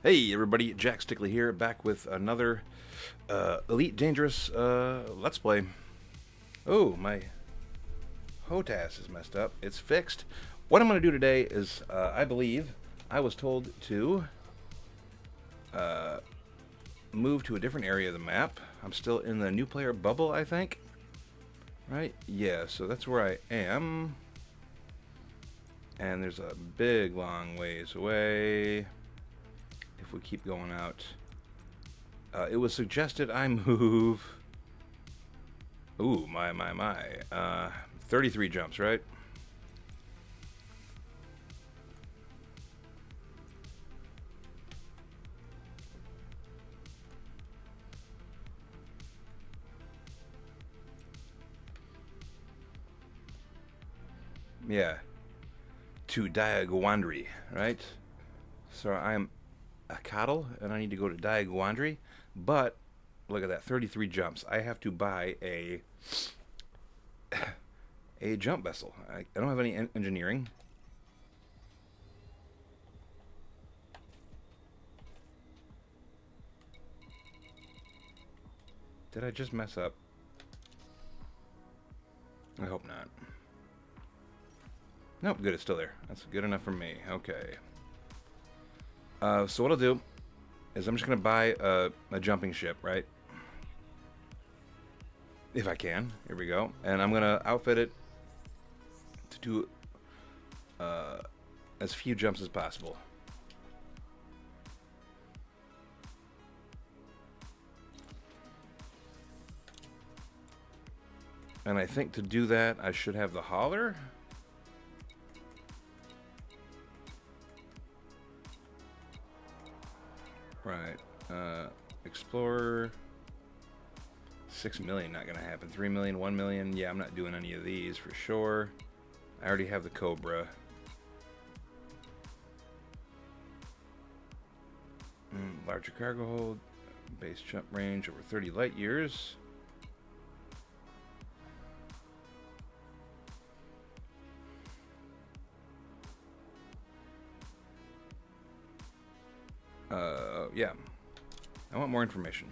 Hey everybody, Jack Stickley here, back with another Elite Dangerous Let's Play. Oh, my HOTAS is messed up. It's fixed. What I'm going to do today is, I believe, I was told to move to a different area of the map. I'm still in the new player bubble, I think. Right? Yeah, so that's where I am. And there's a big long ways away. If we keep going out. It was suggested I move. Ooh, my. 33 jumps, right? Yeah. To Diagwandri, right? So I'm a cattle, and I need to go to Diagwandri. But, look at that, 33 jumps. I have to buy a jump vessel. I don't have any engineering. Did I just mess up? I hope not. Nope, good, it's still there. That's good enough for me. Okay. So what I'll do is I'm just going to buy a jumping ship, right? If I can. Here we go. And I'm going to outfit it to do as few jumps as possible. And I think to do that, I should have the hauler. Right. Explorer. 6 million, not going to happen. 3 million, 1 million. Yeah, I'm not doing any of these for sure. I already have the Cobra. Larger cargo hold. Base jump range over 30 light years. Yeah. I want more information.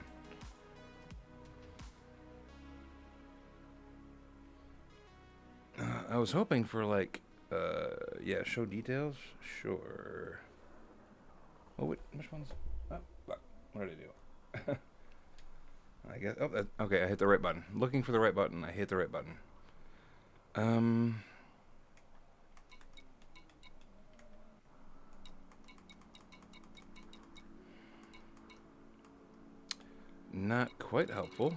I was hoping for like, yeah, show details. Sure. Oh, which ones? Oh, what did I do? I guess. Oh, okay. I hit the right button. Looking for the right button. I hit the right button. Um. Not quite helpful.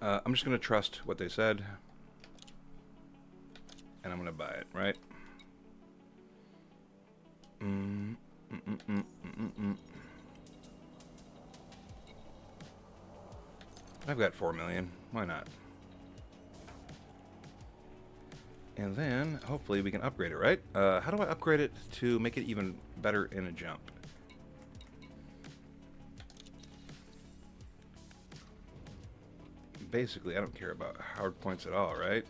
I'm just gonna trust what they said, and I'm gonna buy it. Right. Mm, mm, mm, mm, mm, mm. I've got 4 million. Why not? And then hopefully we can upgrade it. Right? How do I upgrade it to make it even better in a jump? Basically, I don't care about hard points at all, right?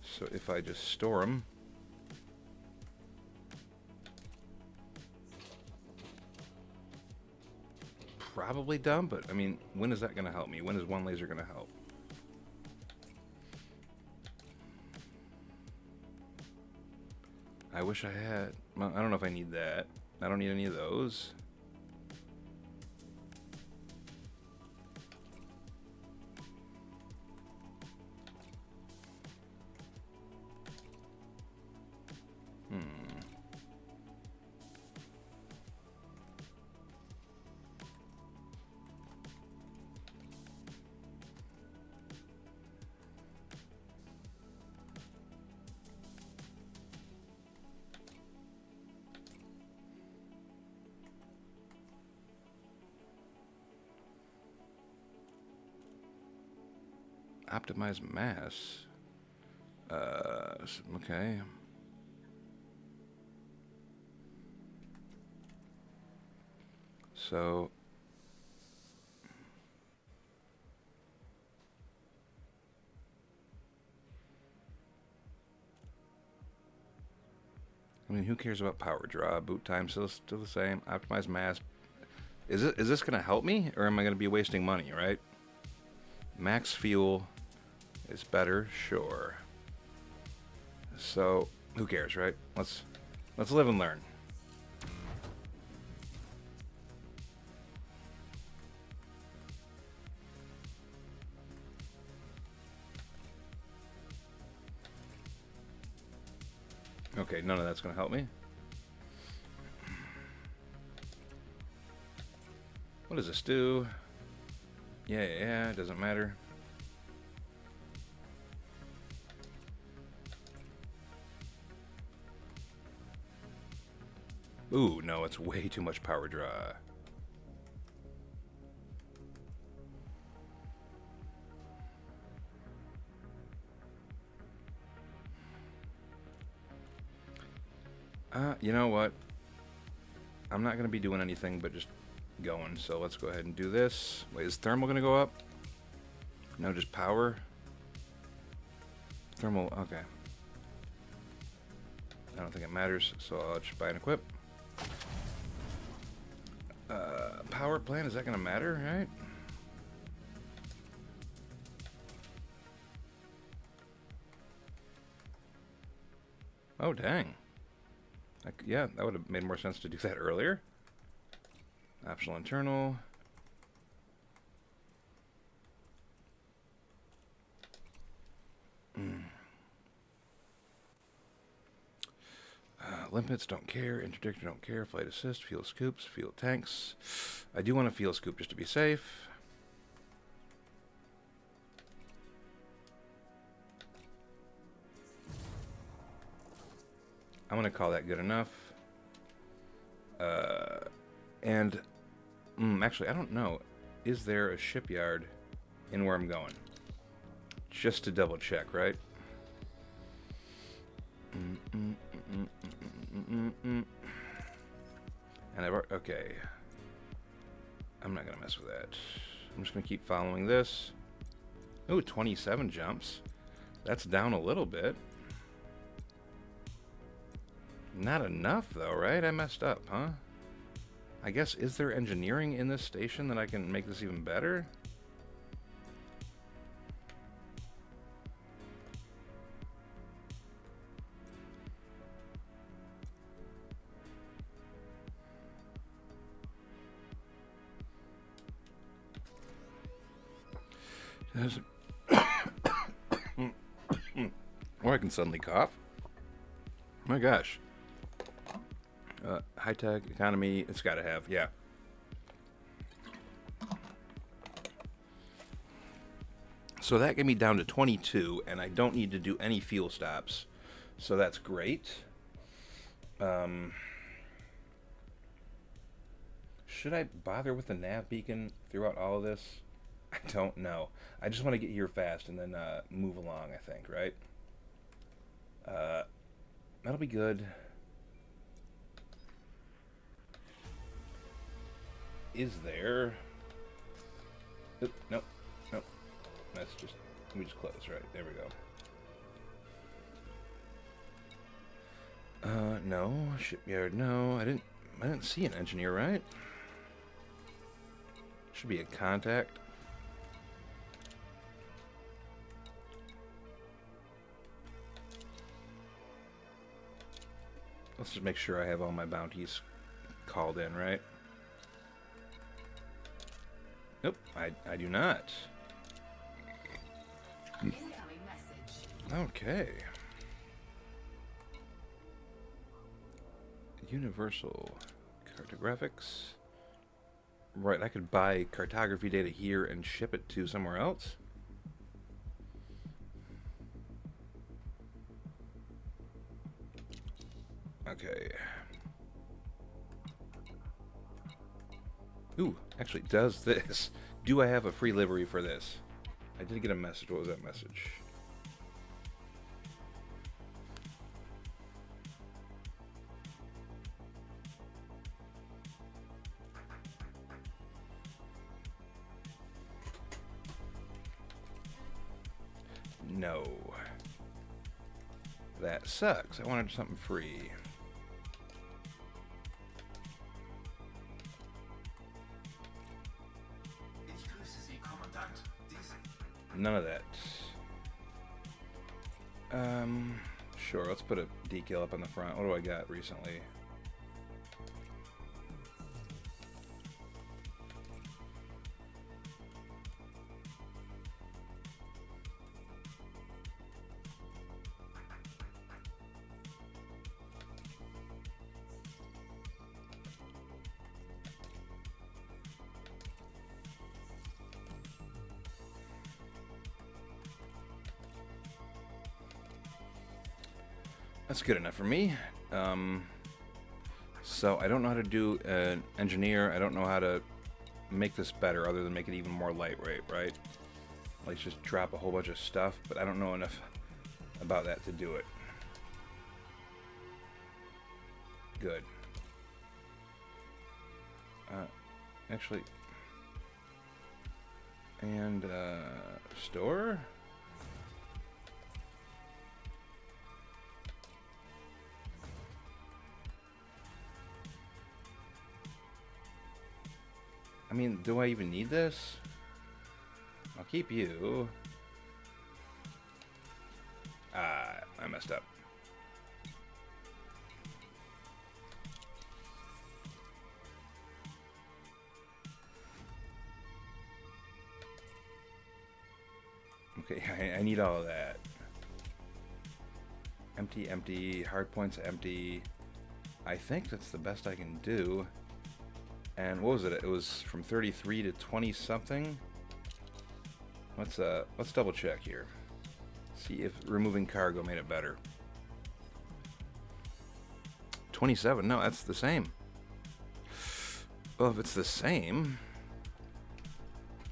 So if I just store them, probably dumb, but I mean, when is that going to help me? When is one laser going to help? I wish I had. Well, I don't know if I need that. I don't need any of those. Hmm. Optimize mass. Okay. So let me mean, who cares about power draw? Boot time still the same. Optimize mass. Is this going to help me, or am I going to be wasting money, right? Max fuel is better, sure. So, who cares, right? Let's live and learn. Okay, none of that's going to help me. What does this do? Yeah, it doesn't matter. Ooh, no, it's way too much power draw. You know what? I'm not going to be doing anything but just going, so let's go ahead and do this. Wait, is thermal going to go up? No, just power? Thermal, okay. I don't think it matters, so I'll just buy and equip. Power plant, is that going to matter, right? Oh, dang. Yeah, that would have made more sense to do that earlier. Optional internal. Limpets don't care. Interdictor don't care. Flight assist. Fuel scoops. Fuel tanks. I do want a fuel scoop just to be safe. I'm going to call that good enough. And actually, I don't know. Is there a shipyard in where I'm going? Just to double check, right? And okay. I'm not going to mess with that. I'm just going to keep following this. Ooh, 27 jumps. That's down a little bit. Not enough, though, right? I messed up, huh? I guess, is there engineering in this station that I can make this even better? Or I can suddenly cough. My gosh. High-tech, economy, it's got to have, yeah. So that got me down to 22, and I don't need to do any fuel stops. So that's great. Should I bother with the nav beacon throughout all of this? I don't know. I just want to get here fast and then move along, I think, right? That'll be good. Is there... Oop, nope. That's just... We just close, right? There we go. No. Shipyard, no. I didn't see an engineer, right? Should be a contact. Let's just make sure I have all my bounties called in, right? Nope, I do not. Incoming message. Okay. Universal cartographics. Right, I could buy cartography data here and ship it to somewhere else. Okay. Ooh, actually does this. Do I have a free livery for this? I did get a message. What was that message? No. That sucks. I wanted something free. None of that. Sure, let's put a decal up on the front. What do I got recently? That's good enough for me. So I don't know how to do an engineer. I don't know how to make this better other than make it even more lightweight, right? Like just drop a whole bunch of stuff, but I don't know enough about that to do it. Good. Actually, and store? I mean, do I even need this? I'll keep you. Ah, I messed up. Okay, I need all of that. Empty, empty, hard points empty. I think that's the best I can do. And what was it? It was from 33 to 20 something. Let's double check here. See if removing cargo made it better. 27. No, that's the same. Well, if it's the same,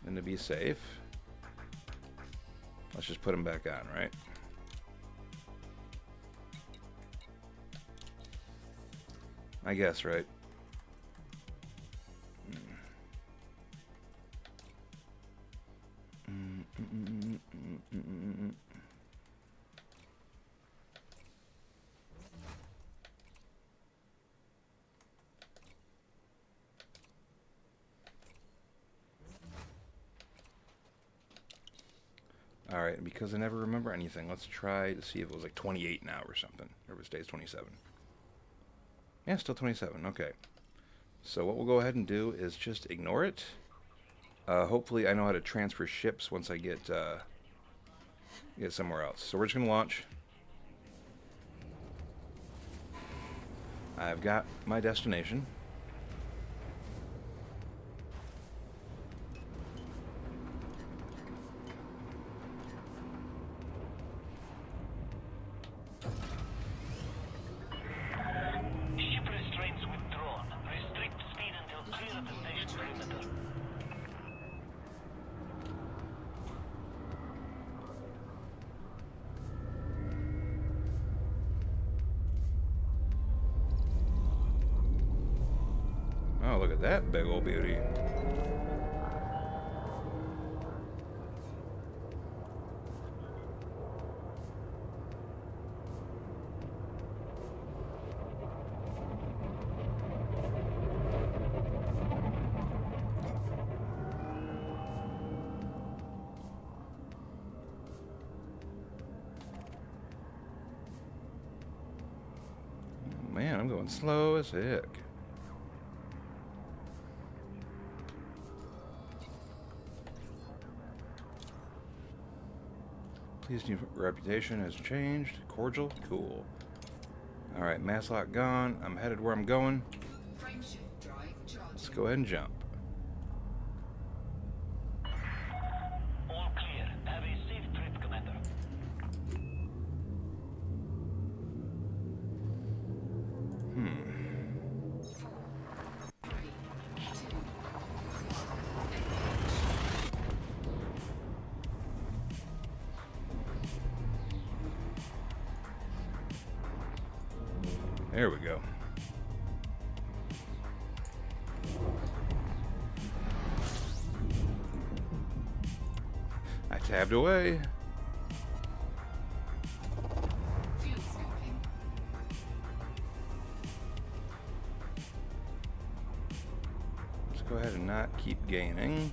then to be safe, let's just put them back on, right? I guess, right? Alright, because I never remember anything, let's try to see if it was like 28 now or something. Or if it stays 27. Yeah, still 27, okay. So what we'll go ahead and do is just ignore it. Hopefully I know how to transfer ships once I get somewhere else. So we're just going to launch. I've got my destination. Ship restraints withdrawn. Restrict speed until clear of the station perimeter. Oh, look at that big old beauty. Man, I'm going slow as heck. Please, new reputation has changed. Cordial? Cool. Alright, mass lock gone. I'm headed where I'm going. Frameshift drive charging. Let's go ahead and jump. All clear. Have a safe trip, Commander. There we go. I tabbed away. Fuel scooping. Let's go ahead and not keep gaining.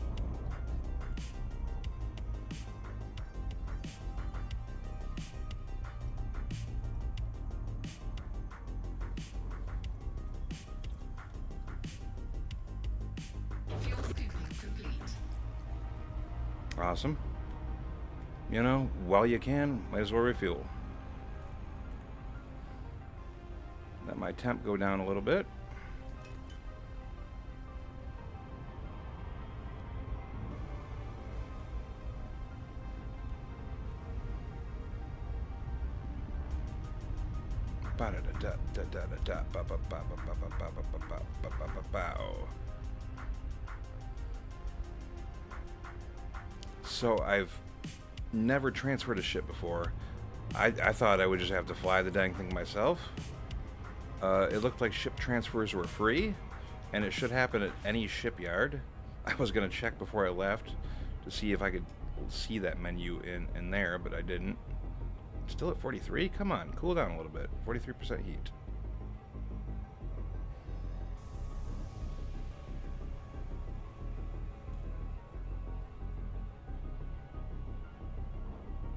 Awesome. You know, while you can, might as well refuel. Let my temp go down a little bit. So I've never transferred a ship before. I thought I would just have to fly the dang thing myself. It looked like ship transfers were free, and it should happen at any shipyard. I was going to check before I left to see if I could see that menu in there, but I didn't. Still at 43? Come on, cool down a little bit. 43% heat.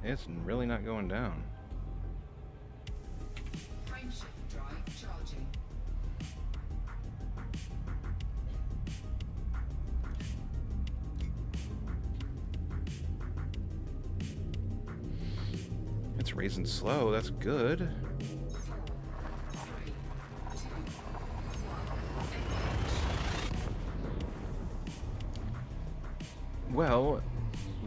It's really not going down. Frameshift drive charging. It's raising slow, that's good. 4, 3, 2, 1. Well,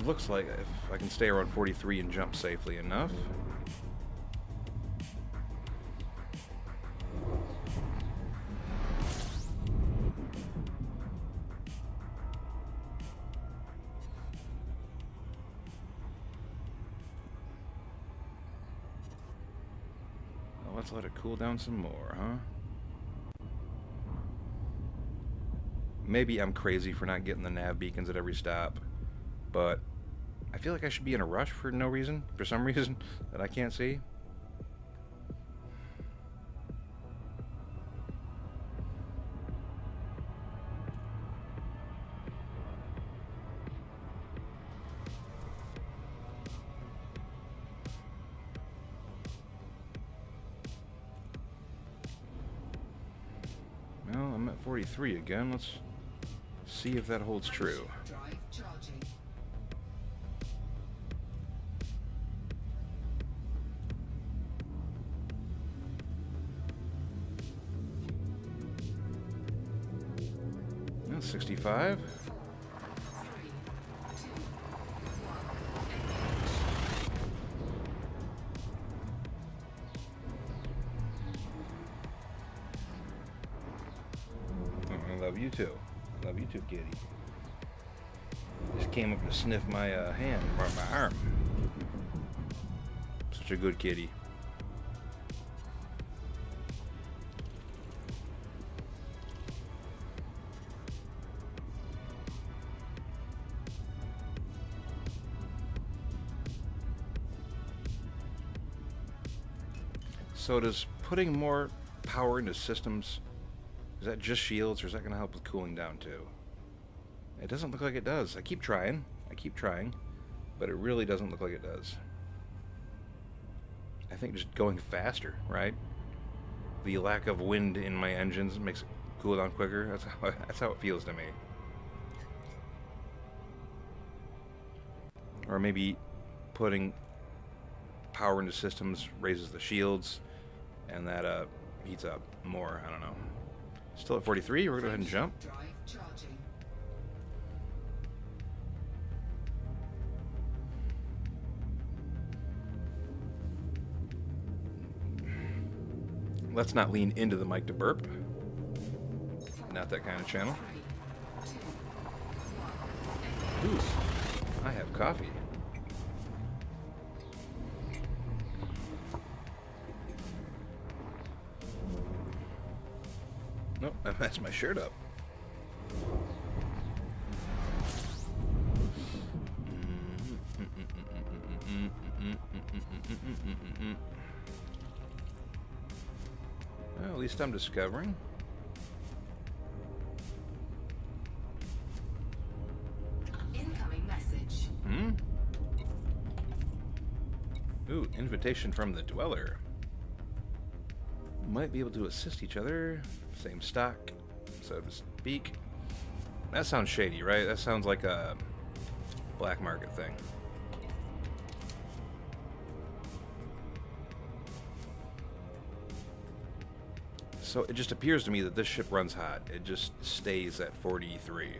looks like if I can stay around 43 and jump safely enough. Well, let's let it cool down some more, huh? Maybe I'm crazy for not getting the nav beacons at every stop, but I feel like I should be in a rush for no reason, for some reason that I can't see. Well, I'm at 43 again. Let's see if that holds true. Frameshift drive charging. Well, 65. 4, 3, 2, 1. I love you too. Love you too, kitty. Just came up to sniff my hand, or my arm. Such a good kitty. So does putting more power into systems, is that just shields, or is that going to help with cooling down too? It doesn't look like it does. I keep trying, but it really doesn't look like it does. I think just going faster, right? The lack of wind in my engines makes it cool down quicker. That's how it feels to me. Or maybe putting power into systems raises the shields, and that heats up more. I don't know. Still at 43. We're gonna go ahead and jump. Drive charging. Let's not lean into the mic to burp. Not that kind of channel. 3, 2, 1. Ooh, I have coffee. Nope, I messed my shirt up. Well, at least I'm discovering. Incoming message. Ooh, invitation from the Dweller. Might be able to assist each other. Same stock, so to speak. That sounds shady, right? That sounds like a black market thing. So it just appears to me that this ship runs hot. It just stays at 43.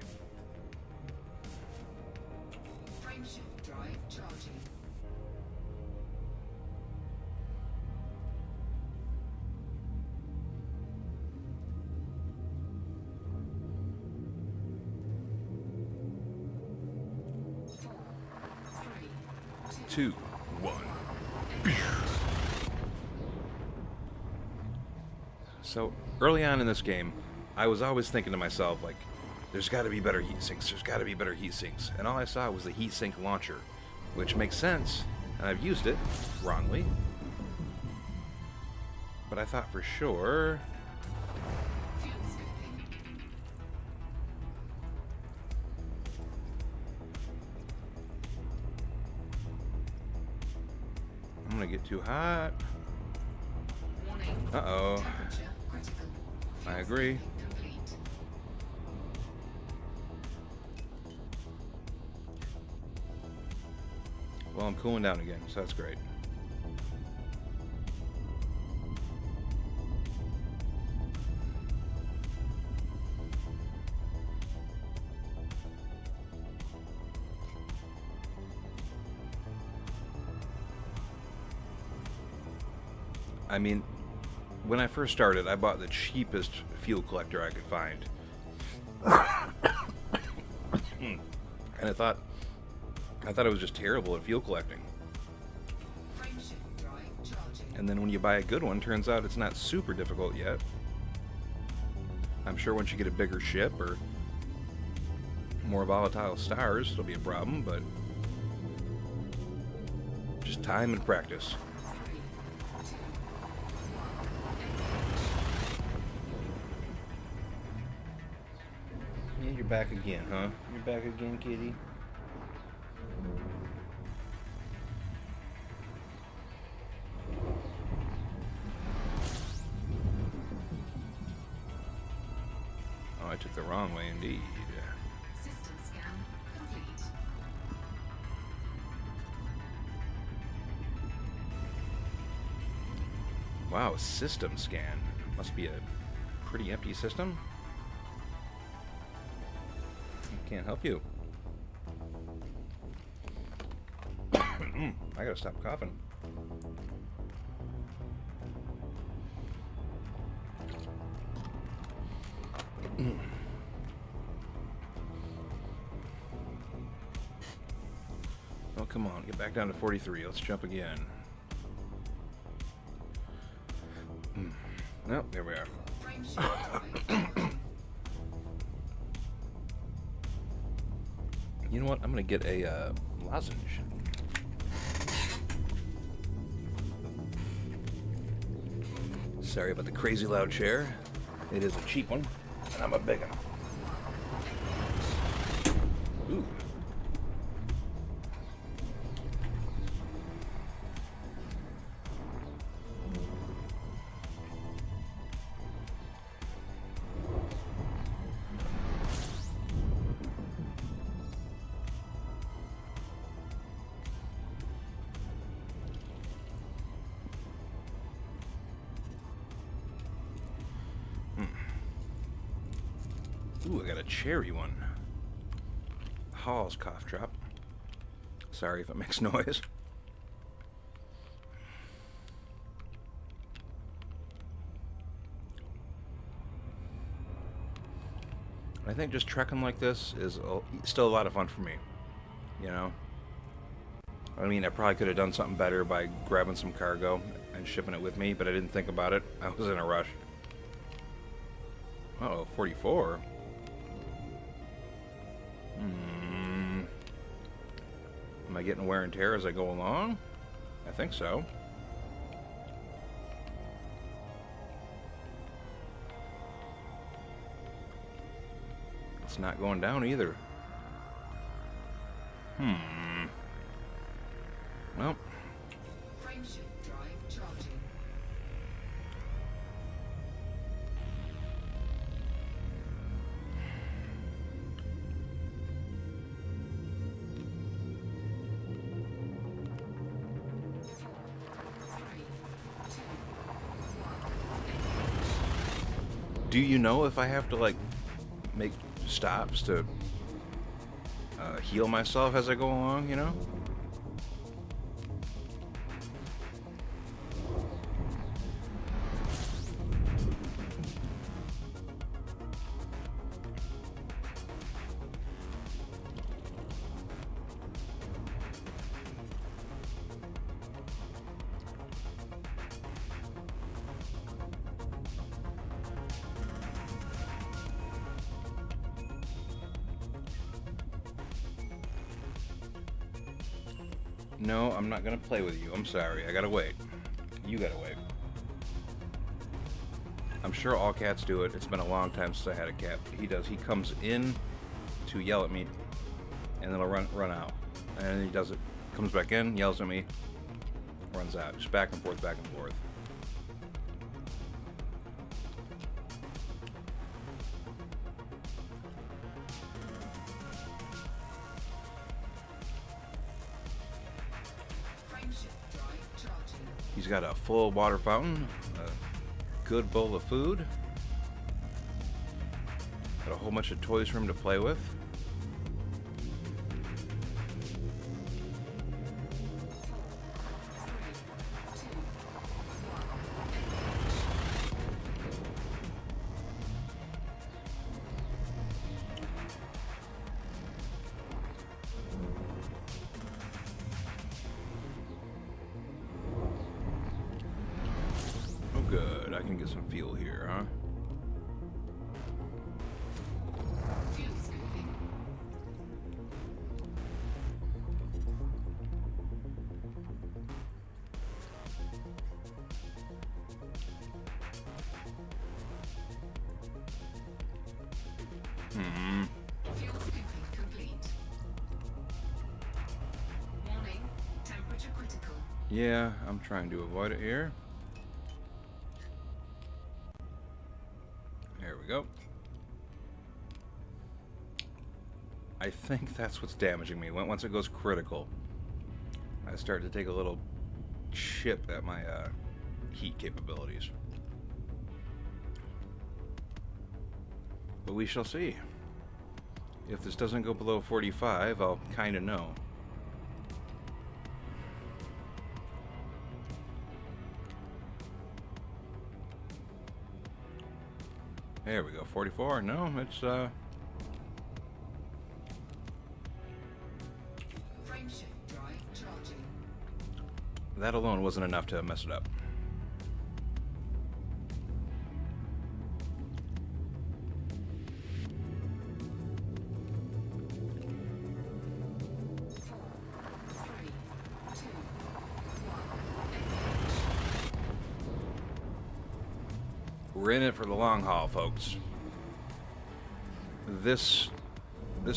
Frameshift drive charging. Four, three, two. 2, 1. So early on in this game, I was always thinking to myself, like, there's got to be better heat sinks. There's got to be better heat sinks. And all I saw was the heat sink launcher, which makes sense, and I've used it wrongly. But I thought for sure. Fuel scooping. I'm gonna get too hot. Warning. Uh-oh. Temperature critical. I Fuel agree. scooping complete. Well, I'm cooling down again, so that's great. I mean, when I first started, I bought the cheapest fuel collector I could find. And I thought it was just terrible at fuel collecting. Frameshift drive charging. And then when you buy a good one, turns out it's not super difficult yet. I'm sure once you get a bigger ship or more volatile stars, it'll be a problem, but just time and practice. 3, 2, 1. Yeah, you're back again, huh? You're back again, kitty. Oh, I took the wrong way indeed. System scan complete. Wow, system scan. Must be a pretty empty system. Can't help you. I gotta stop coughing. Oh, come on. Get back down to 43. Let's jump again. Nope, there we are. Frameshift drive charging. You know what? I'm gonna get a lozenge. Sorry about the crazy loud chair. It is a cheap one, and I'm a big one. Ooh. Ooh, I got a cherry one. Hall's cough drop. Sorry if it makes noise. I think just trekking like this is still a lot of fun for me. You know? I mean, I probably could have done something better by grabbing some cargo and shipping it with me, but I didn't think about it. I was in a rush. Uh-oh, 44. Am I getting wear and tear as I go along? I think so. It's not going down either. Well, Frameshift drive charging. Do you know if I have to like make stops to heal myself as I go along? You know? No, I'm not gonna play with you. I'm sorry. I gotta wait. You gotta wait. I'm sure all cats do it. It's been a long time since I had a cat. He does. He comes in to yell at me, and then he'll run out. And then he does it. Comes back in, yells at me, runs out. Just back and forth, back and forth. Frameshift drive charging. He's got a full water fountain, a good bowl of food, got a whole bunch of toys for him to play with. Oh, good. I can get some fuel here, huh? Fuel scooping. Fuel scooping complete. Warning, temperature critical. Yeah, I'm trying to avoid it here. There we go. I think that's what's damaging me. Once it goes critical, I start to take a little chip at my heat capabilities. But we shall see. If this doesn't go below 45, I'll kind of know. There we go, 44. No, it's Frameshift drive charging. that alone wasn't enough to mess it up. Three, two, one. We're in it for the long haul, folks. This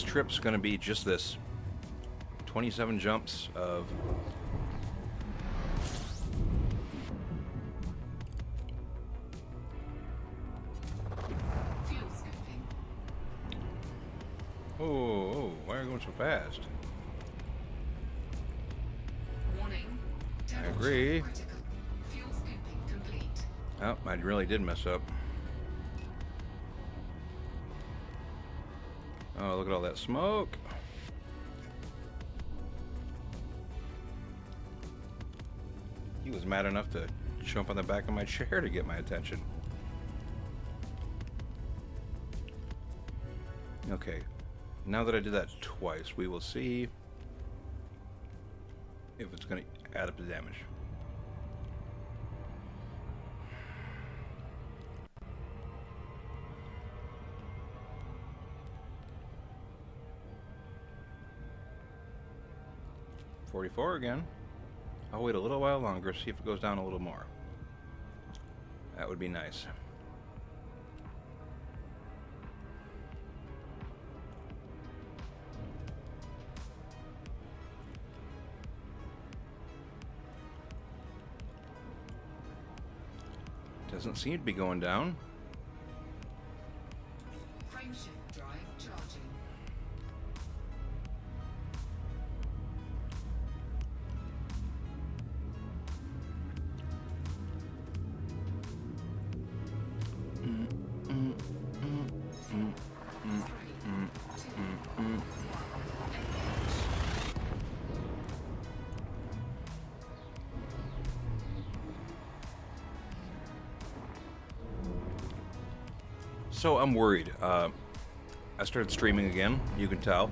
trip's going to be just this. 27 jumps of Fuel scooping. oh, why are you going so fast? Warning, temperature agree. critical. Fuel scooping complete. Oh, I really did mess up. Oh, look at all that smoke. He was mad enough to jump on the back of my chair to get my attention. Okay, now that I did that twice, we will see if it's going to add up to damage. $44 again. I'll wait a little while longer, see if it goes down a little more. That would be nice. Doesn't seem to be going down. Frameshift drive charging. So I'm worried. I started streaming again, you can tell.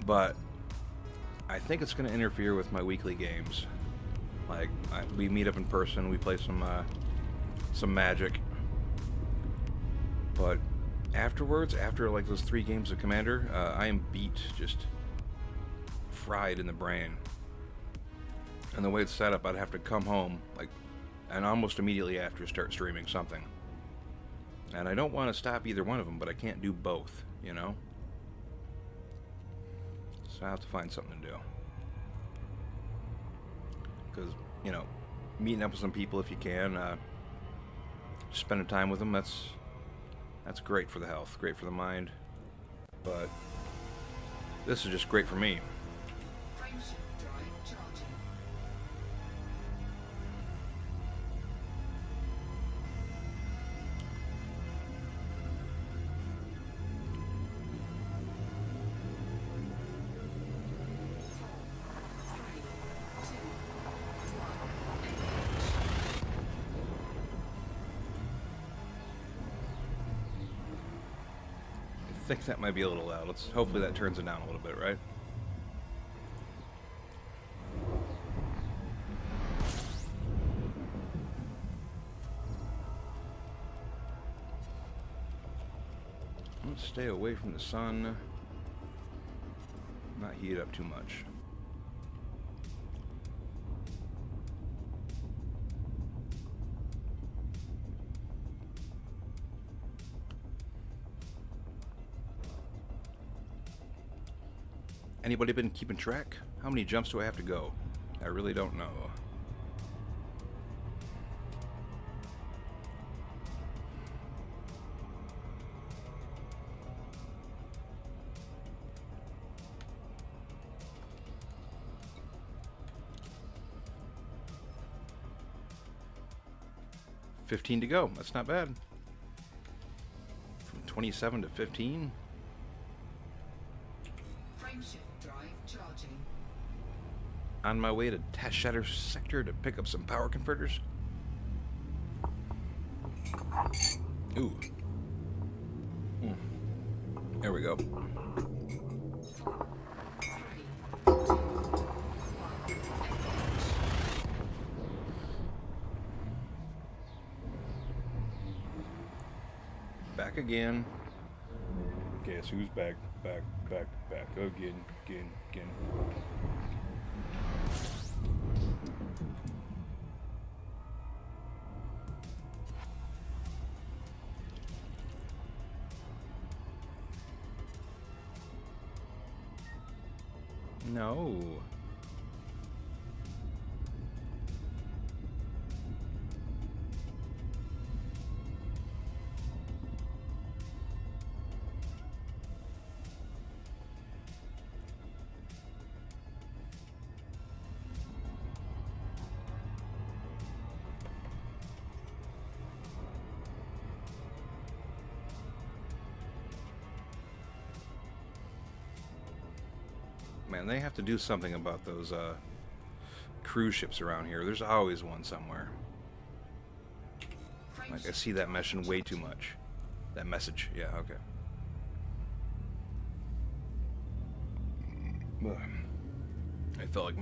But I think it's going to interfere with my weekly games. Like, we meet up in person, we play some Magic. But afterwards, after like those 3 games of Commander, I am beat, just fried in the brain. And the way it's set up, I'd have to come home, like, and almost immediately after start streaming something. And I don't want to stop either one of them, but I can't do both, you know? So I have to find something to do. Because, you know, meeting up with some people if you can, spending time with them, that's great for the health, great for the mind. But this is just great for me. Frameshift drive charging. I think that might be a little loud. Hopefully that turns it down a little bit, right? Let's stay away from the sun. Not heat up too much. Anybody been keeping track? How many jumps do I have to go? I really don't know. $15 to go. That's not bad. From 27 to 15. Frameshift drive charging. On my way to Test Shatter Sector to pick up some power converters. Ooh. There we go. 4, 3, 2, 1. Back again. Guess who's back, back again. No. Man, they have to do something about those cruise ships around here. There's always one somewhere. Like, I see that mentioned way too much. That message, yeah, okay. Ugh. I felt like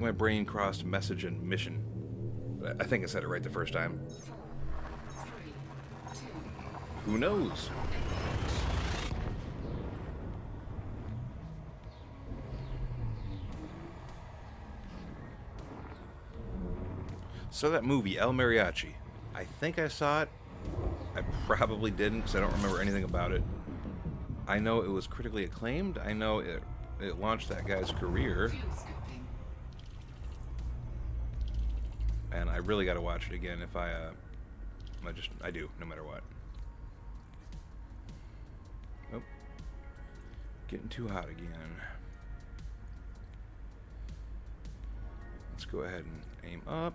my brain crossed message and mission. But I think I said it right the first time. 4, 3, 2. Who knows? So that movie, El Mariachi, I think I saw it. I probably didn't because I don't remember anything about it. I know it was critically acclaimed. I know it launched that guy's career. Fuel scooping. And I really got to watch it again if I do, no matter what. Oh, getting too hot again. Let's go ahead and aim up.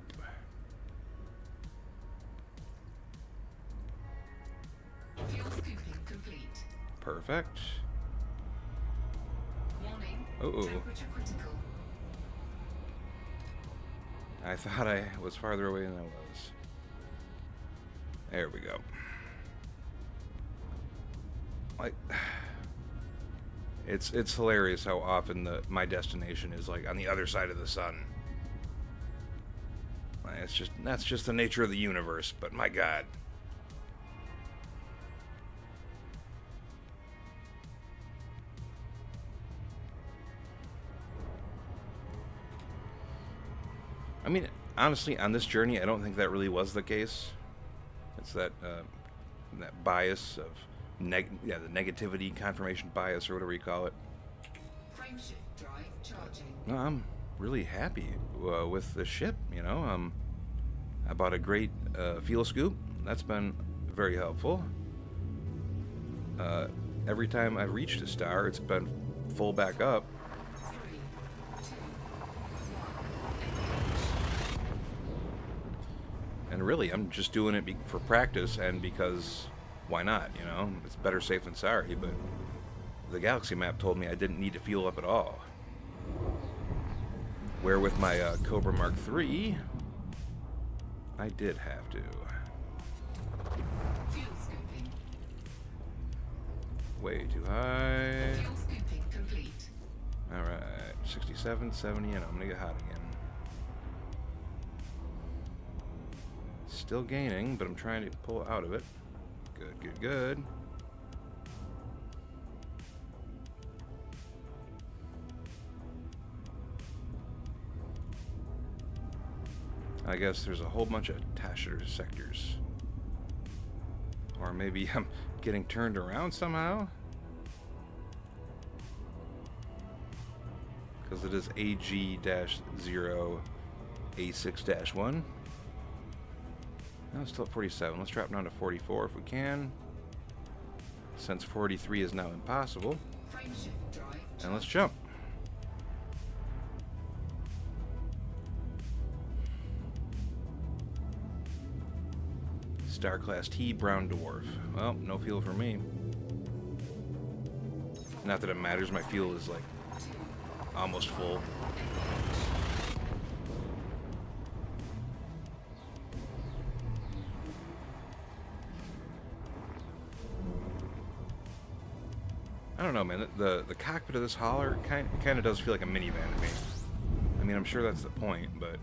Fuel scooping complete. Perfect. Warning. Uh-oh. Temperature critical. I thought I was farther away than I was. There we go. Like, it's hilarious how often my destination is like on the other side of the sun. Like, that's just the nature of the universe. But my God. I mean, honestly, on this journey, I don't think that really was the case. It's that bias of the negativity confirmation bias or whatever you call it. Frameshift drive charging. No, I'm really happy with the ship. You know, I bought a great fuel scoop. That's been very helpful. Every time I've reached a star, it's been full back up. 3, 2, 1. And really, I'm just doing it for practice and because why not? You know, it's better safe than sorry. But the galaxy map told me I didn't need to fuel up at all. Where with my Cobra Mark III, I did have to. Fuel scooping. Way too high. Fuel scooping complete. Alright, 67, 70, and I'm gonna get hot again. Still gaining, but I'm trying to pull out of it. Good, good, good. I guess there's a whole bunch of Tasher sectors. Or maybe I'm getting turned around somehow? Because it is AG-0 A6-1. Now it's still at 47. Let's drop down to 44 if we can. Since 43 is now impossible. Frameshift drive And let's jump. Star Class T Brown Dwarf. Well, no fuel for me. Not that it matters, my fuel is like almost full. I don't know, man. The cockpit of this hauler kind of does feel like a minivan to me. I mean, I'm sure that's the point, but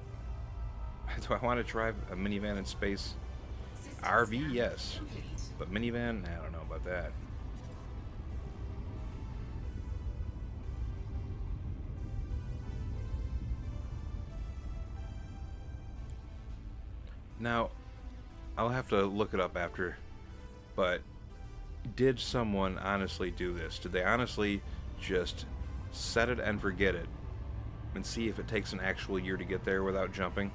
do I want to drive a minivan in space? RV, yes, but minivan, I don't know about that. Now, I'll have to look it up after, but did someone honestly do this? Did they honestly just set it and forget it and see if it takes an actual year to get there without jumping?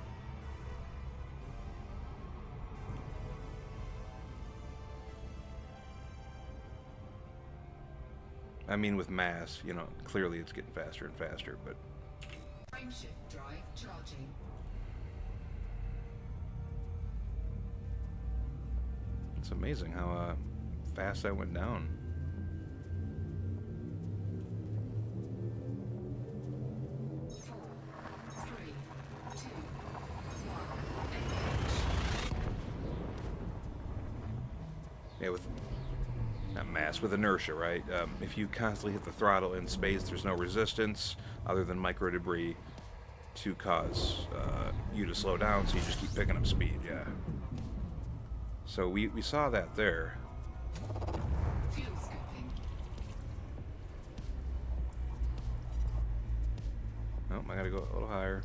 I mean, with mass, you know, clearly it's getting faster and faster, but... Frameshift drive charging. It's amazing how fast that went down. Four, three, two, one. Yeah, with... not mass, with inertia, right? If you constantly hit the throttle in space, there's no resistance other than micro debris to cause you to slow down, so you just keep picking up speed, yeah. So we saw that there. Fuel scooping. Oh, I gotta go a little higher.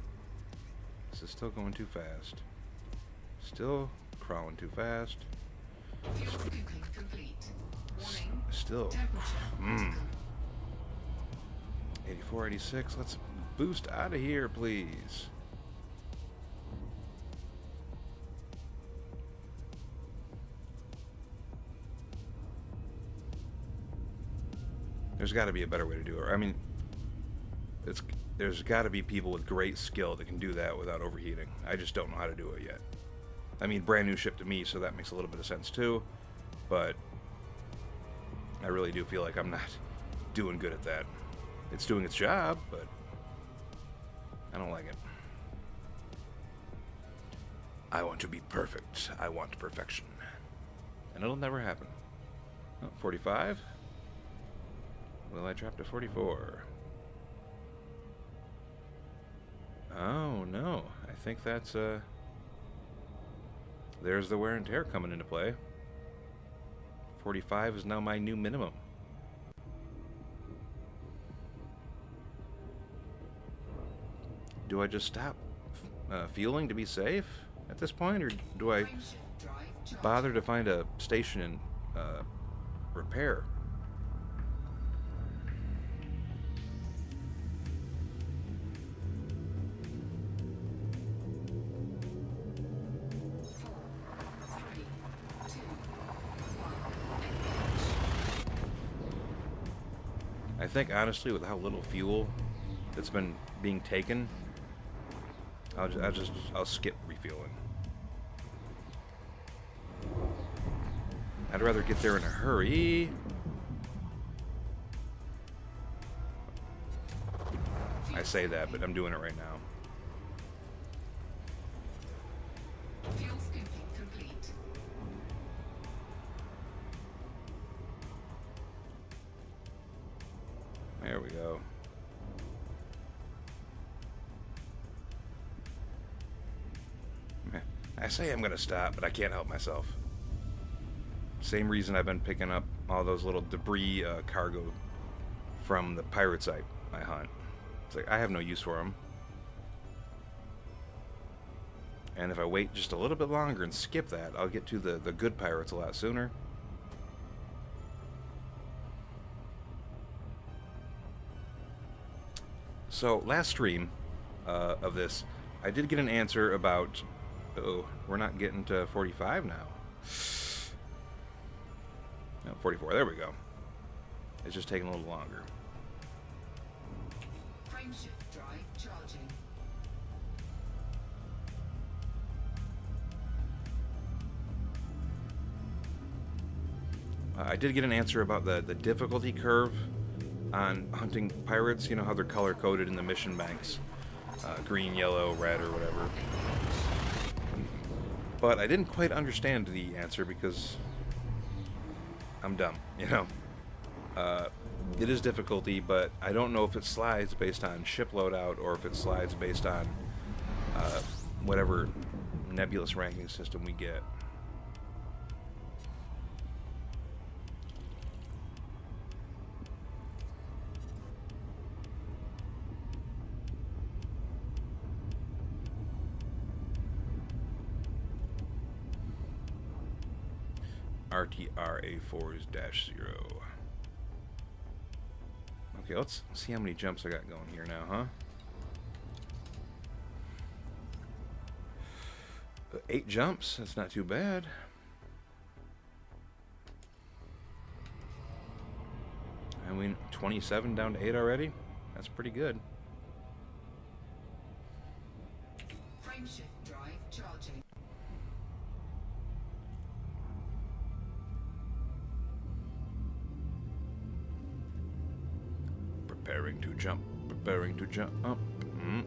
This is still going too fast. Still crawling too fast. Fuel scooping complete. Warning. Still. Temperature. 84, 86. Let's boost out of here, please. There's got to be a better way to do it. I mean, there's got to be people with great skill that can do that without overheating. I just don't know how to do it yet. I mean, brand new ship to me, so that makes a little bit of sense too. But I really do feel like I'm not doing good at that. It's doing its job, but I don't like it. I want to be perfect. I want perfection. And it'll never happen. Oh, 45? Will I drop to 44? Oh, no. I think that's, there's the wear and tear coming into play. 45 is now my new minimum. Do I just stop fueling to be safe at this point, or do I Frameshift drive charging. bother to find a station and repair? I think honestly, with how little fuel that's been being taken, I'll skip refueling. I'd rather get there in a hurry. I say that, but I'm doing it right now. Fuel scooping complete. There we go. I say I'm gonna stop, but I can't help myself. Same reason I've been picking up all those little debris cargo from the pirate site I hunt. It's like, I have no use for them. And if I wait just a little bit longer and skip that, I'll get to the good pirates a lot sooner. So, last stream of this, I did get an answer about... Oh, we're not getting to 45 now. No, 44. There we go. It's just taking a little longer. Frameshift drive charging. I did get an answer about the difficulty curve on hunting pirates. You know how they're color-coded in the mission banks. Green, yellow, red, or whatever. But I didn't quite understand the answer because I'm dumb, you know. It is difficulty, but I don't know if it slides based on ship loadout or if it slides based on whatever nebulous ranking system we get. RTR A4's -0. Okay, let's see how many jumps I got going here now, huh? 8 jumps, that's not too bad. I mean, 27 down to 8 already? That's pretty good. Frameshift drive charging. Preparing to jump, preparing to jump up. 3,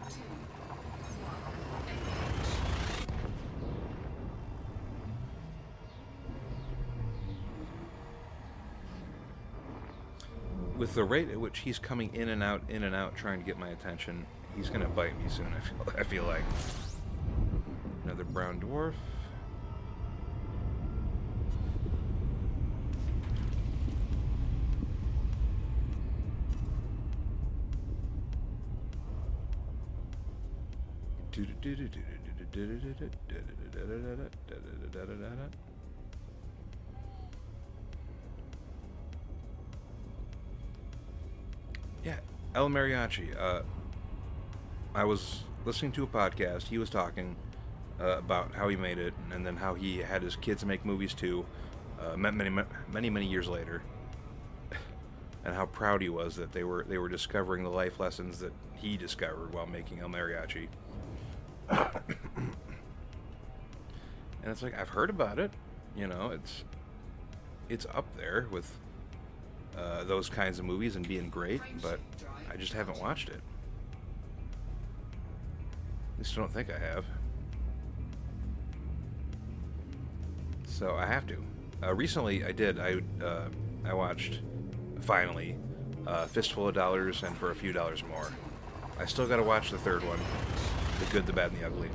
2, 1, engage. With the rate at which he's coming in and out, trying to get my attention, he's gonna bite me soon. I feel like. Another brown dwarf. Yeah, El Mariachi. I was listening to a podcast. He was talking about how he made it, and then how he had his kids make movies too. Many years later, and how proud he was that they were discovering the life lessons that he discovered while making El Mariachi. And it's like, I've heard about it, you know, it's up there with those kinds of movies and being great, but I just haven't watched it. At least I don't think I have. So I have to. Recently, I did. I watched finally Fistful of Dollars and For a Few Dollars More. I still got to watch the third one, The Good, the Bad, and the Ugly.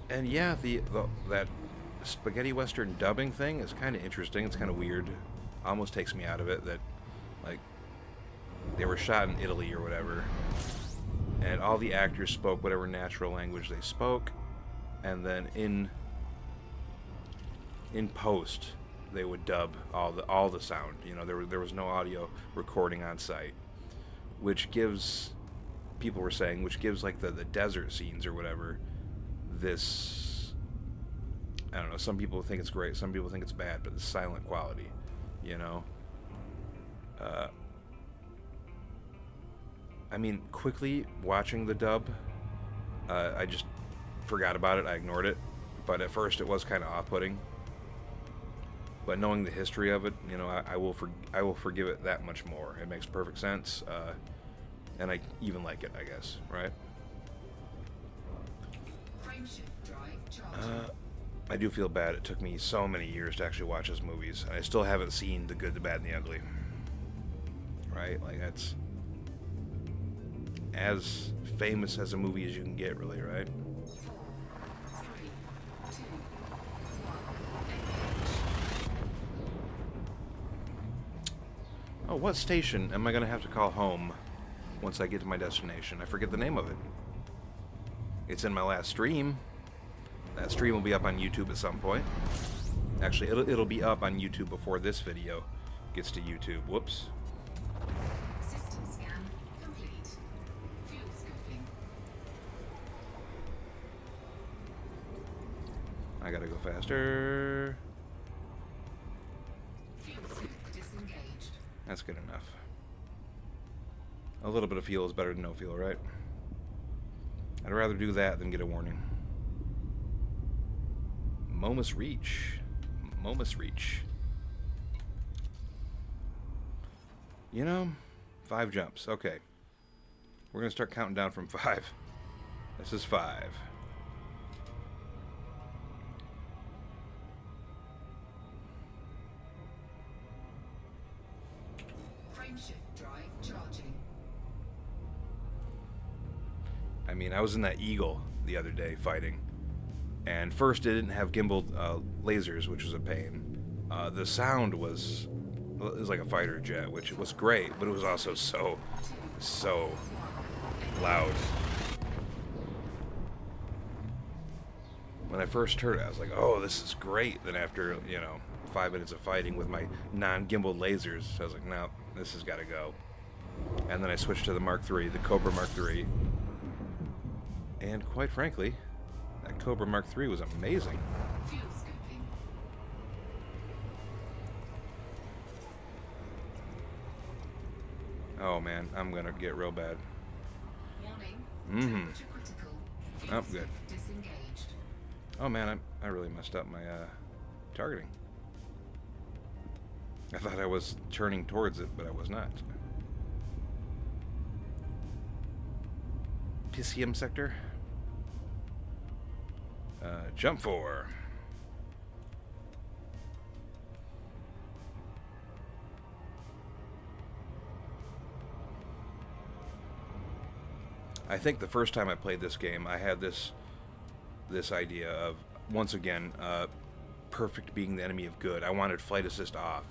And yeah, that spaghetti western dubbing thing is kind of interesting. It's kind of weird. Almost takes me out of it that, like, they were shot in Italy or whatever, and all the actors spoke whatever natural language they spoke, and then in post they would dub all the sound. You know, there was no audio recording on site, which gives, people were saying, which gives like the desert scenes or whatever this, I don't know, some people think it's great, some people think it's bad, but the silent quality, you know. I mean, quickly watching the dub, I just forgot about it, I ignored it, but at first it was kind of off-putting. But knowing the history of it, you know, I will forgive it that much more. It makes perfect sense, and I even like it, I guess, right? Frameshift drive charging. I do feel bad. It took me so many years to actually watch his movies. I still haven't seen The Good, the Bad, and the Ugly. Right? Like, that's as famous as a movie as you can get, really, right? 4, 3, 2, 1. Oh, what station am I going to have to call home once I get to my destination? I forget the name of it. It's in my last stream. That stream will be up on YouTube at some point. Actually, it'll be up on YouTube before this video gets to YouTube. Whoops. System scan complete. Fuel scooping. I gotta go faster. Fuel scoop disengaged. That's good enough. A little bit of fuel is better than no fuel, right? I'd rather do that than get a warning. Momus Reach. Momus Reach. You know, 5 jumps. Okay. We're going to start counting down from 5. This is 5. Frameshift drive charging. I mean, I was in that Eagle the other day fighting. And first, it didn't have gimbaled lasers, which was a pain. The sound was like a fighter jet, which was great, but it was also so loud. When I first heard it, I was like, "Oh, this is great." Then after 5 minutes of fighting with my non-gimbaled lasers, I was like, "No, this has got to go." And then I switched to the Mark III, the Cobra Mark III, and quite frankly, that Cobra Mark III was amazing. Fuel scooping. Oh man, I'm gonna get real bad. Warning. Mm-hmm. Temperature critical. Fuel Oh, good. scoop disengaged. Oh man, I really messed up my targeting. I thought I was turning towards it, but I was not. Piscium sector. Jump 4. I think the first time I played this game, I had this idea of, once again, perfect being the enemy of good. I wanted flight assist off.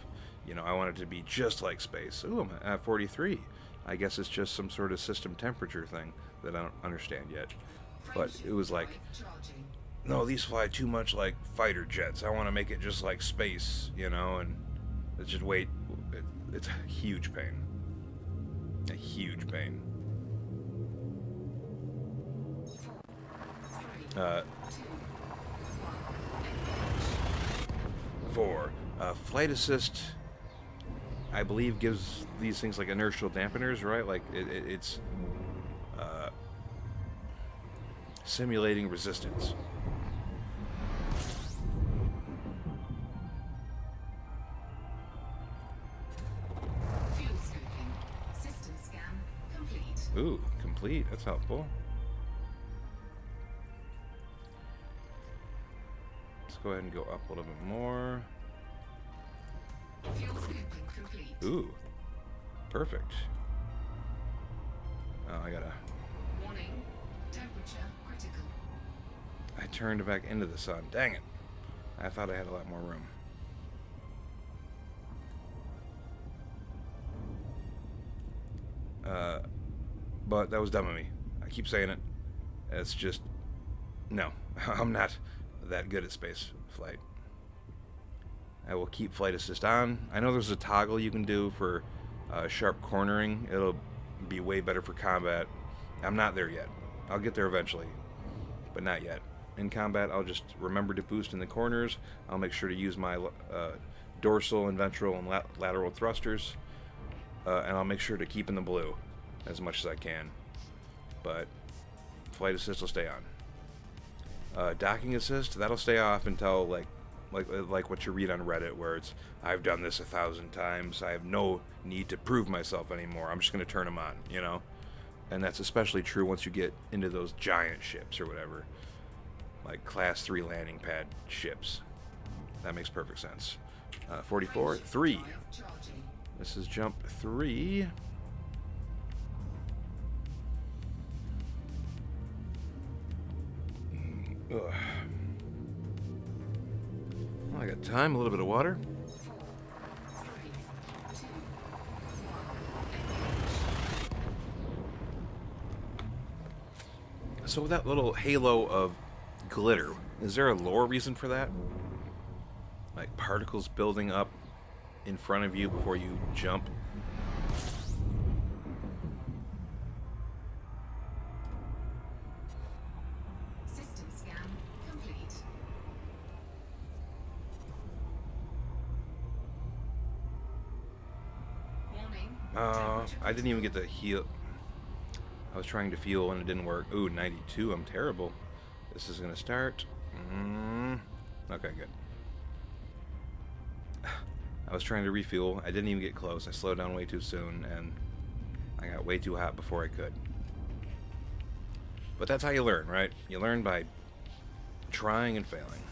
You know, I wanted to be just like space. Ooh, I'm at 43. I guess it's just some sort of system temperature thing that I don't understand yet. But it was like, Charging. no, these fly too much like fighter jets. I want to make it just like space, and it's just wait. It's a huge pain. A huge pain. 4, 3, 2, 1. 4. Flight assist, I believe, gives these things like inertial dampeners, right? Like it's simulating resistance. Fuel scooping. System scan complete. Ooh, complete. That's helpful. Let's go ahead and go up a little bit more. Fuel scooping complete. Ooh. Perfect. Oh, I gotta... Warning. Temperature critical. I turned back into the sun. Dang it. I thought I had a lot more room. But that was dumb of me. I keep saying it. It's just... No. I'm not that good at space flight. I will keep flight assist on. I know there's a toggle you can do for sharp cornering. It'll be way better for combat. I'm not there yet. I'll get there eventually, but not yet. In combat, I'll just remember to boost in the corners. I'll make sure to use my dorsal and ventral and lateral thrusters, and I'll make sure to keep in the blue as much as I can. But flight assist will stay on. Docking assist, that'll stay off until like what you read on Reddit, where it's, I've done this 1,000 times, I have no need to prove myself anymore, I'm just going to turn them on, you know? And that's especially true once you get into those giant ships or whatever, like class 3 landing pad ships. That makes perfect sense. 44, 3. Charging. This is jump 3. Ugh. Well, I got time, a little bit of water. 4, 3, 2, 1. So that little halo of glitter, is there a lore reason for that? Like particles building up in front of you before you jump? System scan complete. Warning. I didn't even get the heal. I was trying to fuel and it didn't work. Ooh, 92. I'm terrible. This is gonna start. Okay, good. I was trying to refuel. I didn't even get close. I slowed down way too soon, and I got way too hot before I could. But that's how you learn, right? You learn by trying and failing.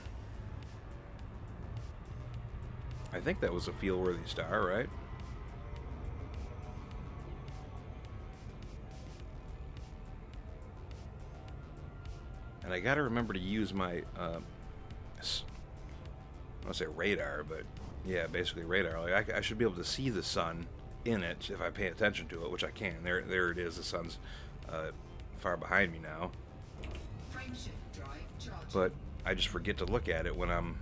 I think that was a feel-worthy star, right? And I gotta remember to use my, I don't say radar, but yeah, basically radar. Like I should be able to see the sun in it if I pay attention to it, which I can. There it is. The sun's far behind me now. Frame shift drive charging. But I just forget to look at it when I'm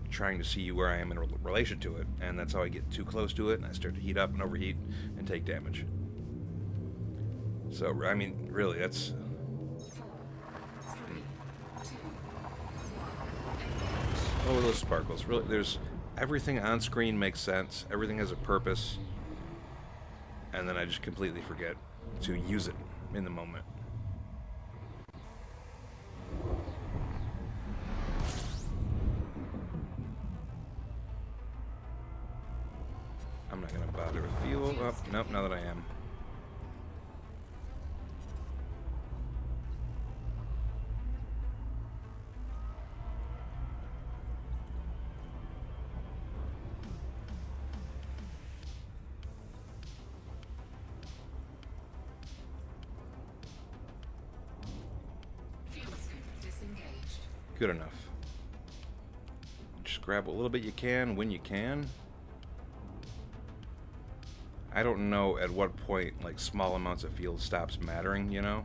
trying to see where I am in relation to it, and that's how I get too close to it, and I start to heat up and overheat and take damage. So I mean, really, that's 4, 3, 2, 1. oh, those sparkles. Really, there's everything on screen makes sense. Everything has a purpose, and then I just completely forget to use it in the moment. I'm not gonna bother with fuel. Oh, nope, now that I am. Fuel scoop disengaged. Good enough. Just grab a little bit you can when you can. I don't know at what point, like, small amounts of fuel stops mattering, you know?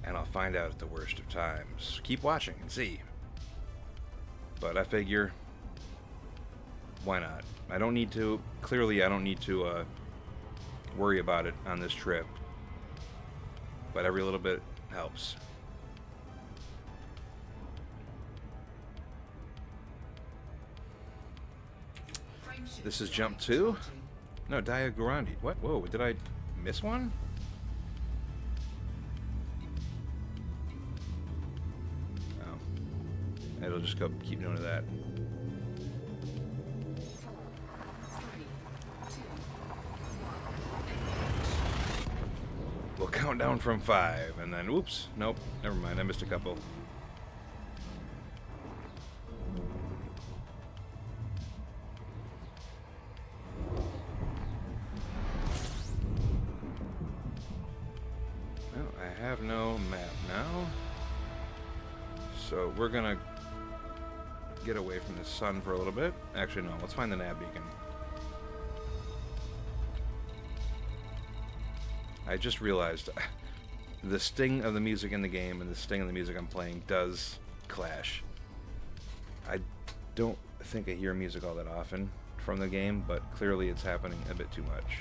And I'll find out at the worst of times. Keep watching and see. But I figure, why not? I don't need to, clearly I don't need to worry about it on this trip. But every little bit helps. Frame shift This is drive jump 2? charging. No, Diagorandi. What? Whoa, did I miss one? Oh. It'll just go keep doing that. 4, 3, 2, 1. We'll count down from 5, and then, oops, nope, never mind, I missed a couple. now. So we're gonna get away from the sun for a little bit. Actually, no. Let's find the nav beacon. I just realized the sting of the music in the game and the sting of the music I'm playing does clash. I don't think I hear music all that often from the game, but clearly it's happening a bit too much.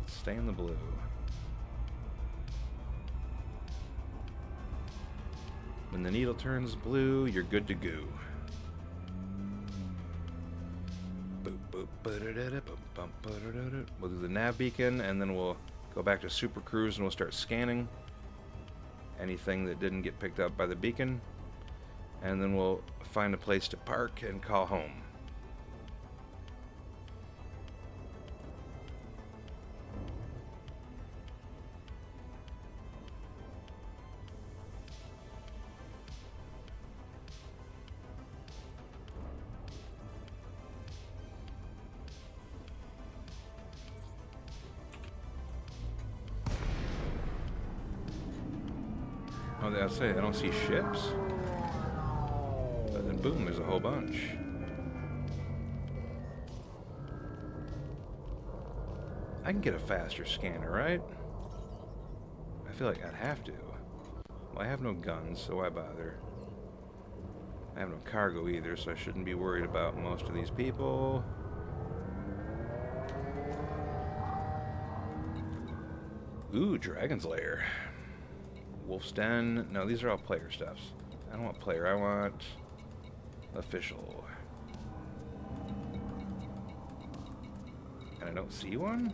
Stay in the blue. When the needle turns blue, you're good to go. We'll do the nav beacon, and then we'll go back to Super Cruise, and we'll start scanning anything that didn't get picked up by the beacon, and then we'll find a place to park and call home. Oh, I'll say I don't see ships. But then boom, there's a whole bunch. I can get a faster scanner, right? I feel like I'd have to. Well, I have no guns, so why bother? I have no cargo either, so I shouldn't be worried about most of these people. Ooh, Dragon's Lair. Wolf's Den. No, these are all player stuffs. I don't want player, I want official. And I don't see one?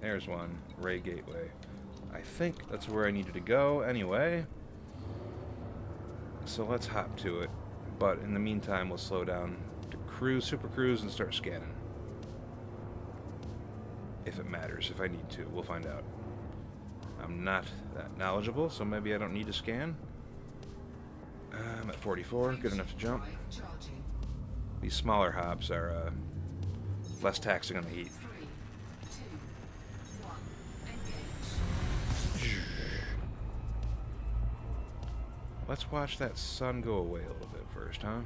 There's one. Ray Gateway. I think that's where I needed to go anyway. So let's hop to it. But in the meantime, we'll slow down to cruise, Super Cruise, and start scanning. If it matters, if I need to, we'll find out. I'm not that knowledgeable, so maybe I don't need to scan. I'm at 44, good enough to jump. Charging. These smaller hops are less taxing on the heat. 3, 2, 1. Engage. Let's watch that sun go away a little bit first, huh?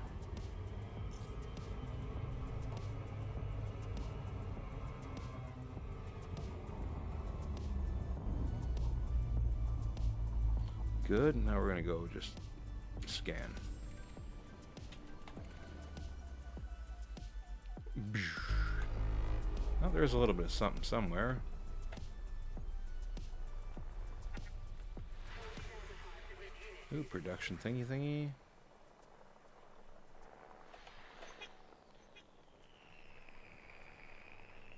Good, now we're gonna go just scan. Oh, there's a little bit of something somewhere. Ooh, production thingy thingy.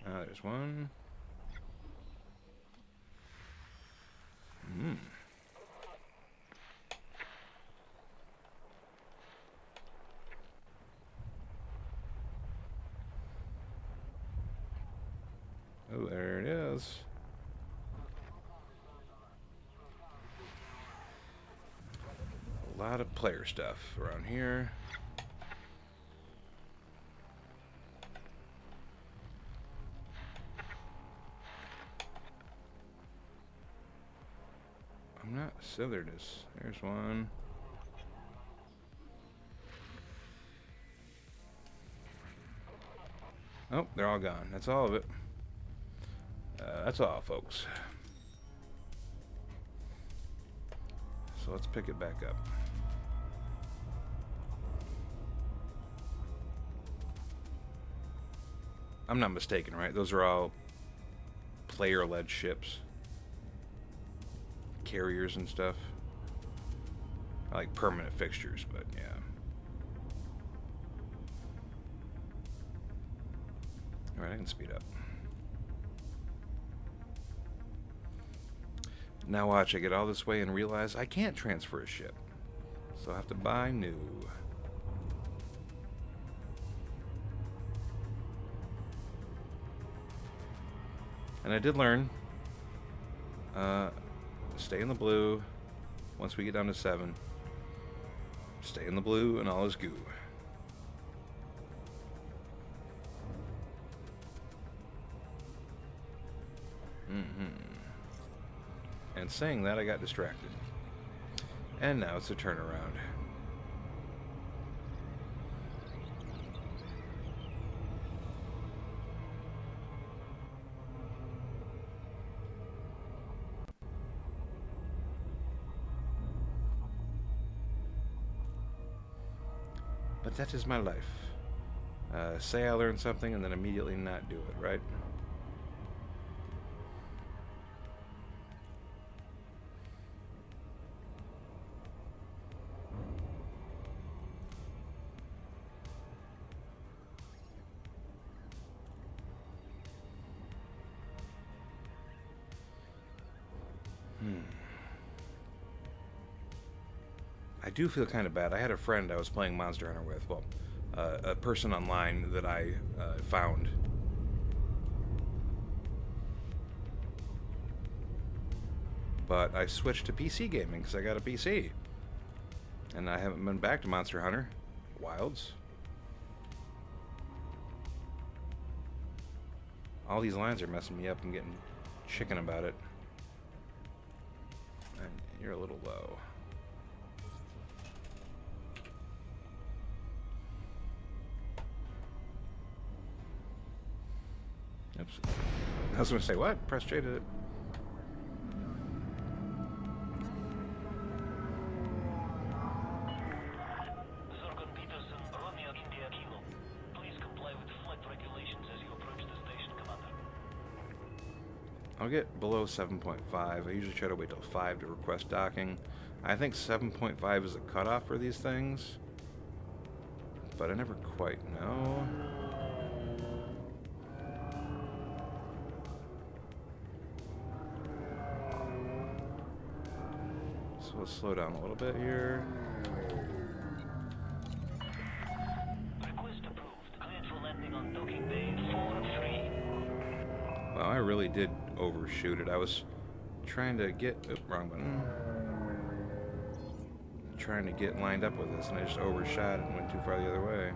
There's one. Oh, there it is. A lot of player stuff around here. I'm not. So there it is. There's one. Oh, they're all gone. That's all of it. That's all, folks. So let's pick it back up. I'm not mistaken, right? Those are all player-led ships. Carriers and stuff. I like permanent fixtures, but yeah. Alright, I can speed up. Now watch, I get all this way and realize I can't transfer a ship. So I have to buy new. And I did learn, stay in the blue once we get down to 7. Stay in the blue and all is goo. And saying that, I got distracted. And now it's a turnaround. But that is my life. Say I learned something and then immediately not do it, right? I do feel kind of bad. I had a friend I was playing Monster Hunter with. Well, a person online that I found. But I switched to PC gaming because I got a PC. And I haven't been back to Monster Hunter Wilds. All these lines are messing me up. I'm getting chicken about it. And you're a little low. Oops. I was going to say, what? Press J to... Zorgon Peterson, Romeo India Kilo. Please comply with flight regulations as you approach the station, Commander. I'll get below 7.5. I usually try to wait till 5 to request docking. I think 7.5 is a cutoff for these things. But I never quite know. So let's slow down a little bit here. Request approved. Cleared for landing on docking bay 4-3. Well, I really did overshoot it. I was trying to get... Oop, wrong button. Trying to get lined up with this, and I just overshot it and went too far the other way.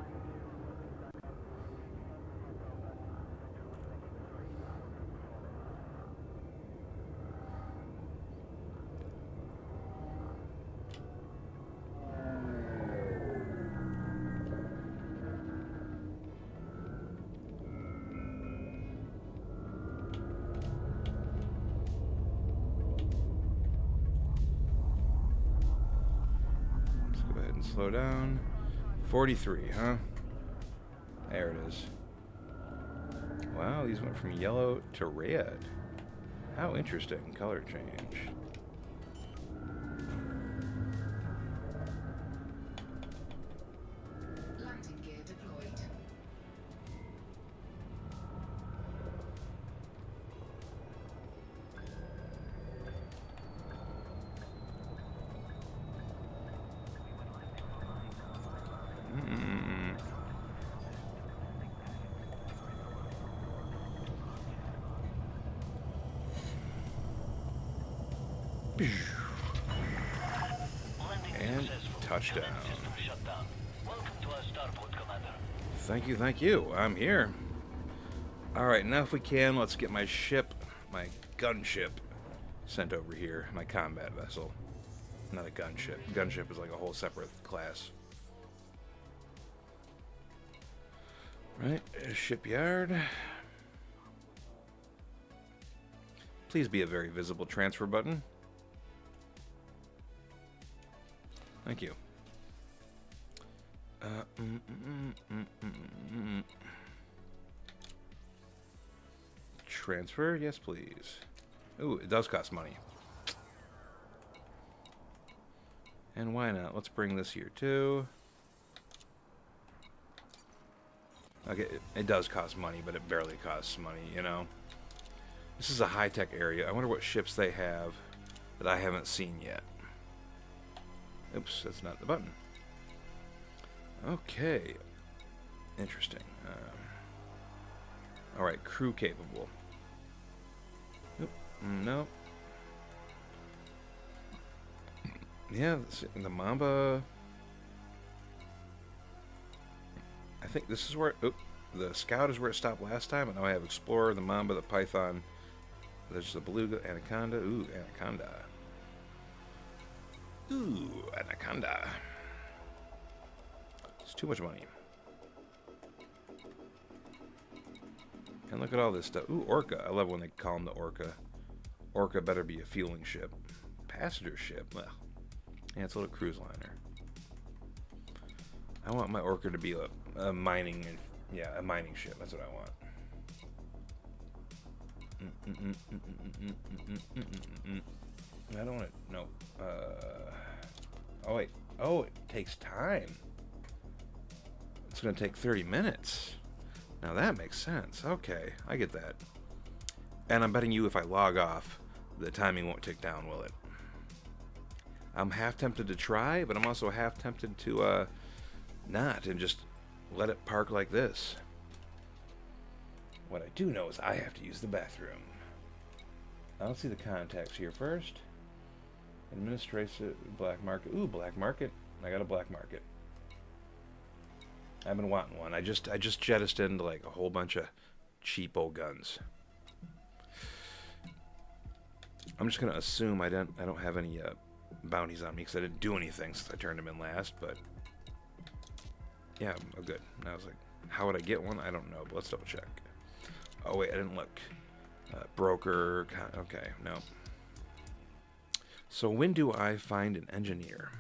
Slow down. 43, huh? There it is. Wow, these went from yellow to red. How interesting. Color change. Landing gear deployed. And touchdown. System shut down. Welcome to our starport, Commander. Thank you. I'm here. Alright, now if we can, let's get my ship, my gunship, sent over here. My combat vessel. Not a gunship. Gunship is like a whole separate class. Right, shipyard. Please be a very visible transfer button. Thank you. Transfer, yes please. Ooh, it does cost money. And why not? Let's bring this here too. Okay, it does cost money, but it barely costs money, you know? This is a high-tech area. I wonder what ships they have that I haven't seen yet. Oops, that's not the button. Okay. Interesting. Alright, crew capable. Oop, no. Yeah, the Mamba... I think this is where... Oop, the Scout is where it stopped last time, and now I have Explorer, the Mamba, the Python, There's the beluga, anaconda. Ooh, anaconda. Ooh, anaconda. It's too much money. And look at all this stuff. Ooh, orca. I love when they call them the orca. Orca better be a fueling ship. Passenger ship. Well, yeah, it's a little cruise liner. I want my orca to be a mining, a mining ship. That's what I want. I don't want it. No. Oh wait. Oh, it takes time. It's gonna take 30 minutes. Now that makes sense. Okay, I get that. And I'm betting you if I log off, the timing won't tick down, will it? I'm half tempted to try, but I'm also half tempted to not and just let it park like this. What I do know is I have to use the bathroom. I'll see the contacts here first. Administration, black market. Ooh, black market. I got a black market. I've been wanting one. I just jettisoned like a whole bunch of cheapo guns. I'm just gonna assume I don't have any bounties on me because I didn't do anything since I turned them in last. But yeah, I'm good. And I was like, how would I get one? I don't know. But let's double check. Oh wait, I didn't look. Broker. Okay, no. So when do I find an engineer?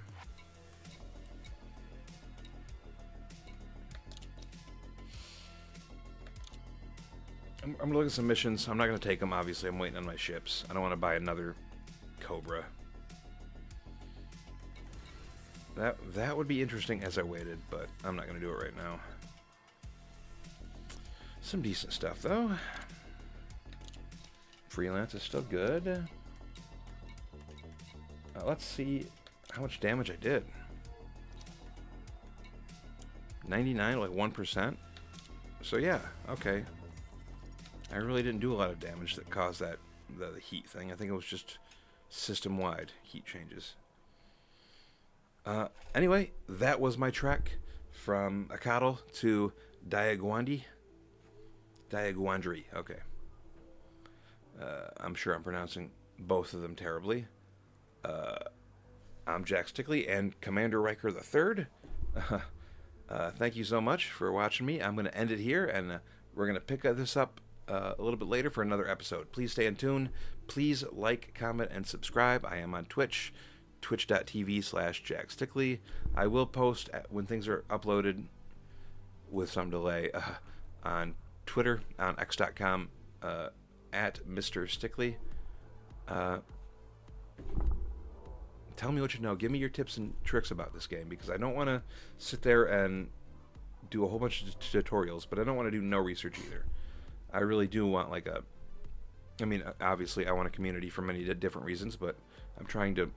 I'm gonna look at some missions. I'm not gonna take them. Obviously, I'm waiting on my ships. I don't want to buy another Cobra. That would be interesting as I waited, but I'm not gonna do it right now. Some decent stuff though. Freelance is still good. Let's see how much damage I did. 99, like 1%. So yeah, okay. I really didn't do a lot of damage that caused that the heat thing. I think it was just system-wide heat changes. Anyway, that was my trek from Acatl to Diaguandri. Diaguandri, okay. I'm sure I'm pronouncing both of them terribly. I'm Jack Stickley and Commander Riker III. Thank you so much for watching me. I'm going to end it here, and we're going to pick this up a little bit later for another episode. Please stay in tune. Please like, comment, and subscribe. I am on Twitch, twitch.tv/Jack Stickley. I will post when things are uploaded with some delay on Twitter, on x.com, at Mr. Stickley. Tell me what you know. Give me your tips and tricks about this game, because I don't want to sit there and do a whole bunch of tutorials, but I don't want to do no research either. I really do want like a... I mean, obviously I want a community for many different reasons, but I'm trying to...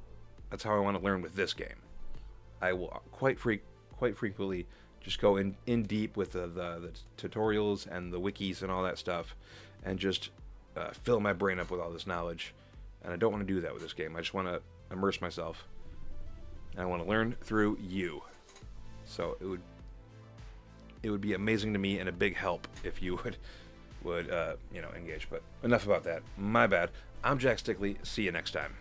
That's how I want to learn with this game. I will quite frequently just go in deep with the tutorials and the wikis and all that stuff, and just fill my brain up with all this knowledge. And I don't want to do that with this game. I just want to immerse myself, and I want to learn through you. So it would be amazing to me and a big help if you would engage. But enough about that. My bad. I'm Jack Stickley. See you next time.